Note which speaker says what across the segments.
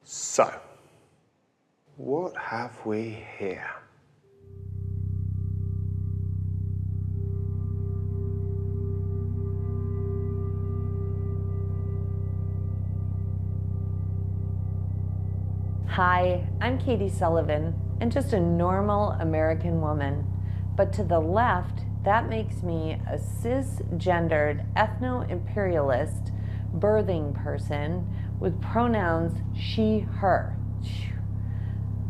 Speaker 1: So, what have we here?
Speaker 2: Hi, I'm Katie Sullivan, and just a normal American woman. But to the left, that makes me a cisgendered ethno-imperialist birthing person with pronouns she, her.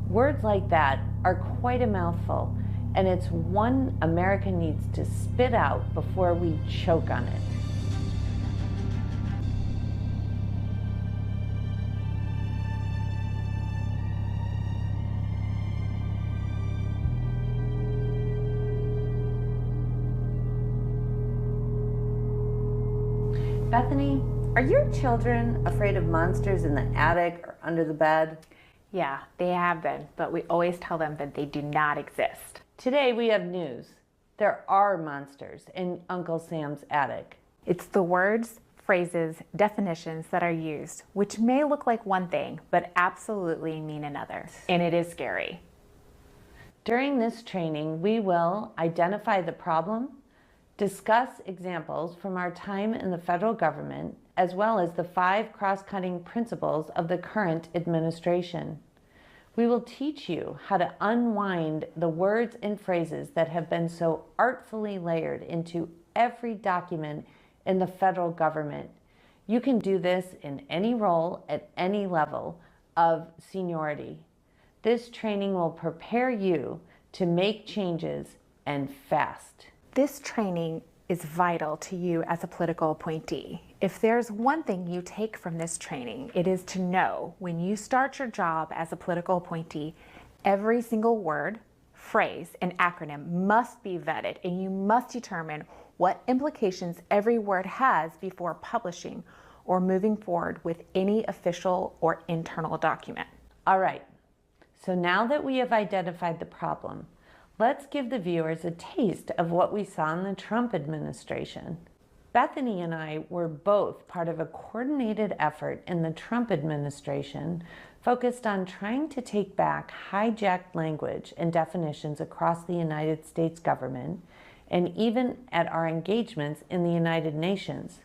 Speaker 2: Words like that are quite a mouthful, and it's one America needs to spit out before we choke on it. Bethany, are your children afraid of monsters in the attic or under the bed?
Speaker 3: Yeah, they have been, but we always tell them that they do not exist.
Speaker 2: Today we have news. There are monsters in Uncle Sam's attic.
Speaker 3: It's the words, phrases, definitions that are used, which may look like one thing, but absolutely mean another. And it is scary.
Speaker 2: During this training, we will identify the problem, discuss examples from our time in the federal government, as well as the 5 cross-cutting principles of the current administration. We will teach you how to unwind the words and phrases that have been so artfully layered into every document in the federal government. You can do this in any role at any level of seniority. This training will prepare you to make changes, and fast.
Speaker 3: This training is vital to you as a political appointee. If there's one thing you take from this training, it is to know when you start your job as a political appointee, every single word, phrase, and acronym must be vetted, and you must determine what implications every word has before publishing or moving forward with any official or internal document.
Speaker 2: All right, so now that we have identified the problem, let's give the viewers a taste of what we saw in the Trump administration. Bethany and I were both part of a coordinated effort in the Trump administration focused on trying to take back hijacked language and definitions across the United States government and even at our engagements in the United Nations.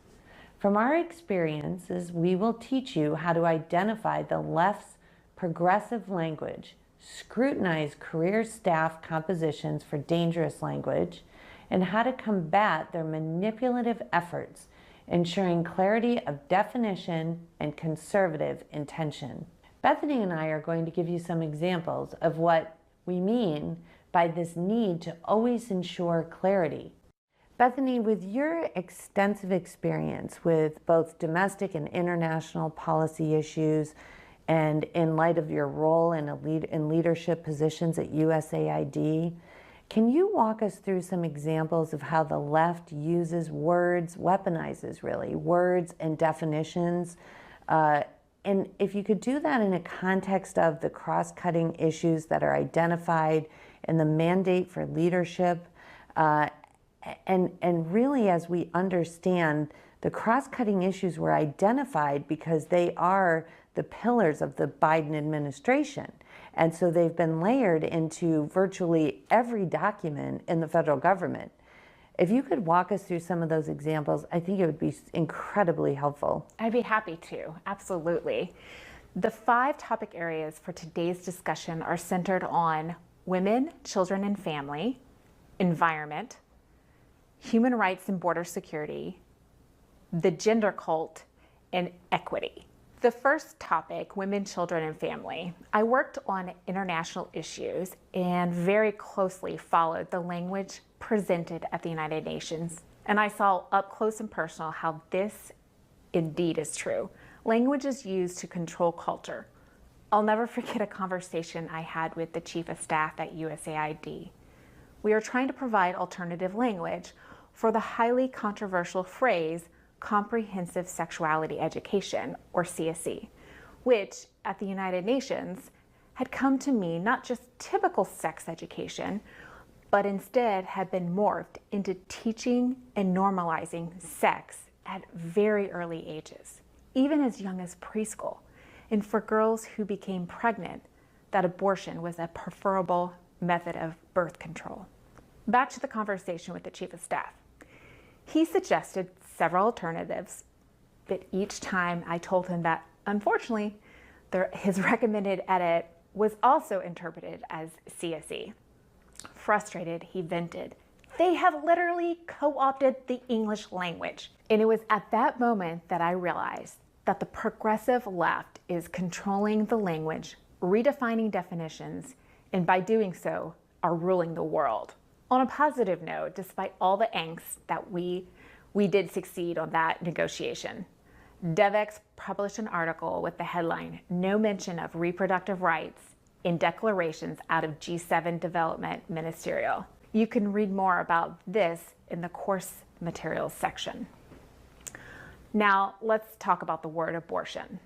Speaker 2: From our experiences, we will teach you how to identify the left's progressive language, scrutinize career staff compositions for dangerous language, and how to combat their manipulative efforts, ensuring clarity of definition and conservative intention. Bethany and I are going to give you some examples of what we mean by this need to always ensure clarity. Bethany, with your extensive experience with both domestic and international policy issues, and in light of your role in leadership positions at USAID, can you walk us through some examples of how the left uses words, weaponizes really, words and definitions? And if you could do that in a context of the cross-cutting issues that are identified in the mandate for leadership, and really as we understand the cross-cutting issues were identified because they are the pillars of the Biden administration. And so they've been layered into virtually every document in the federal government. If you could walk us through some of those examples, I think it would be incredibly helpful.
Speaker 3: I'd be happy to, absolutely. The 5 topic areas for today's discussion are centered on women, children, and family, environment, human rights and border security, the gender cult, and equity. The first topic, women, children, and family. I worked on international issues and very closely followed the language presented at the United Nations. And I saw up close and personal how this indeed is true. Language is used to control culture. I'll never forget a conversation I had with the Chief of Staff at USAID. We are trying to provide alternative language for the highly controversial phrase, Comprehensive Sexuality Education, or CSE, which at the United Nations had come to mean not just typical sex education, but instead had been morphed into teaching and normalizing sex at very early ages, even as young as preschool. and for girls who became pregnant, that abortion was a preferable method of birth control. Back to the conversation with the Chief of Staff. He suggested several alternatives, but each time I told him that, unfortunately, his recommended edit was also interpreted as CSE. Frustrated, he vented, "They have literally co-opted the English language." And it was at that moment that I realized that the progressive left is controlling the language, redefining definitions, and by doing so, are ruling the world. On a positive note, despite all the angst that we did succeed on that negotiation. DevEx published an article with the headline, "No Mention of Reproductive Rights in Declarations Out of G7 Development Ministerial." You can read more about this in the course materials section. Now, let's talk about the word abortion.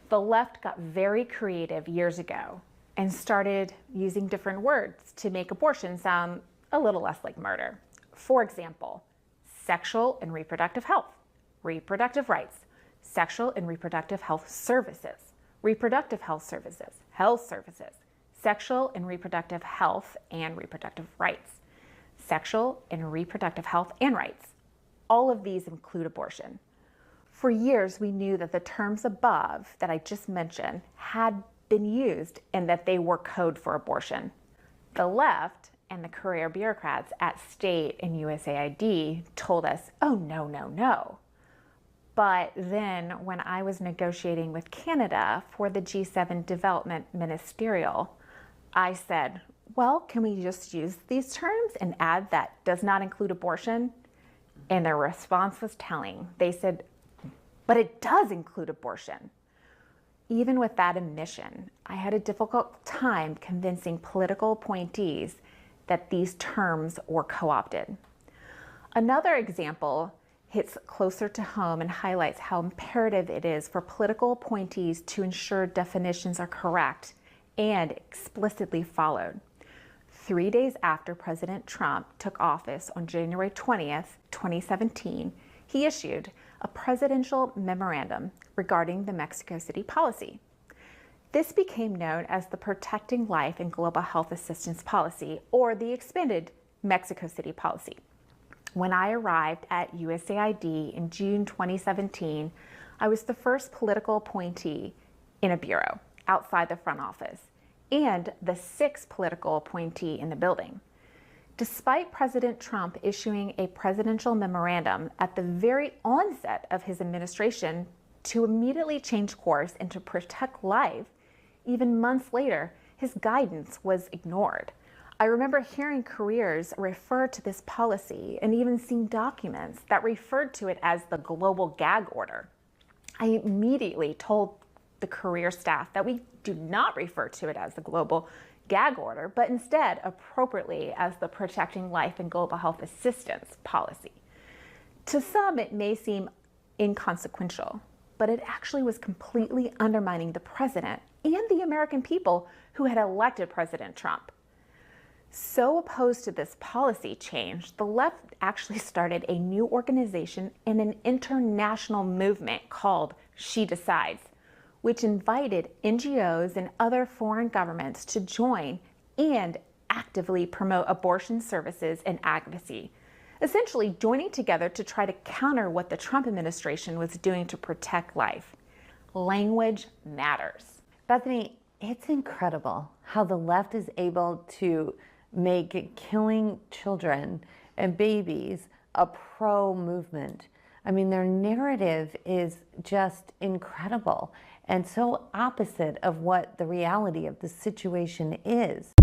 Speaker 3: The left got very creative years ago and started using different words to make abortion sound a little less like murder. For example, sexual and reproductive health, reproductive rights, sexual and reproductive health services, reproductive health services, sexual and reproductive health and reproductive rights, sexual and reproductive health and rights. All of these include abortion. For years, we knew that the terms above that I just mentioned had been used and that they were code for abortion. The left and the career bureaucrats at State and USAID told us, "Oh, no, no, no." But then when I was negotiating with Canada for the G7 Development Ministerial, I said, "Well, can we just use these terms and add that does not include abortion?" And their response was telling. They said, "But it does include abortion." Even with that omission, I had a difficult time convincing political appointees that these terms were co-opted. Another example hits closer to home and highlights how imperative it is for political appointees to ensure definitions are correct and explicitly followed. 3 days after President Trump took office on January 20th, 2017, he issued a presidential memorandum regarding the Mexico City policy. This became known as the Protecting Life and Global Health Assistance Policy, or the expanded Mexico City policy. When I arrived at USAID in June 2017, I was the first political appointee in a bureau outside the front office and the 6th political appointee in the building. Despite President Trump issuing a presidential memorandum at the very onset of his administration to immediately change course and to protect life, even months later, his guidance was ignored. I remember hearing careers refer to this policy and even seeing documents that referred to it as the global gag order. I immediately told the career staff that we do not refer to it as the global gag order, but instead appropriately as the Protecting Life and Global Health Assistance policy. To some, it may seem inconsequential, but it actually was completely undermining the president and the American people who had elected President Trump. So opposed to this policy change, the left actually started a new organization and an international movement called She Decides, which invited NGOs and other foreign governments to join and actively promote abortion services and advocacy, essentially joining together to try to counter what the Trump administration was doing to protect life. Language matters.
Speaker 2: Bethany, it's incredible how the left is able to make killing children and babies a pro-movement. I mean, their narrative is just incredible and so opposite of what the reality of the situation is.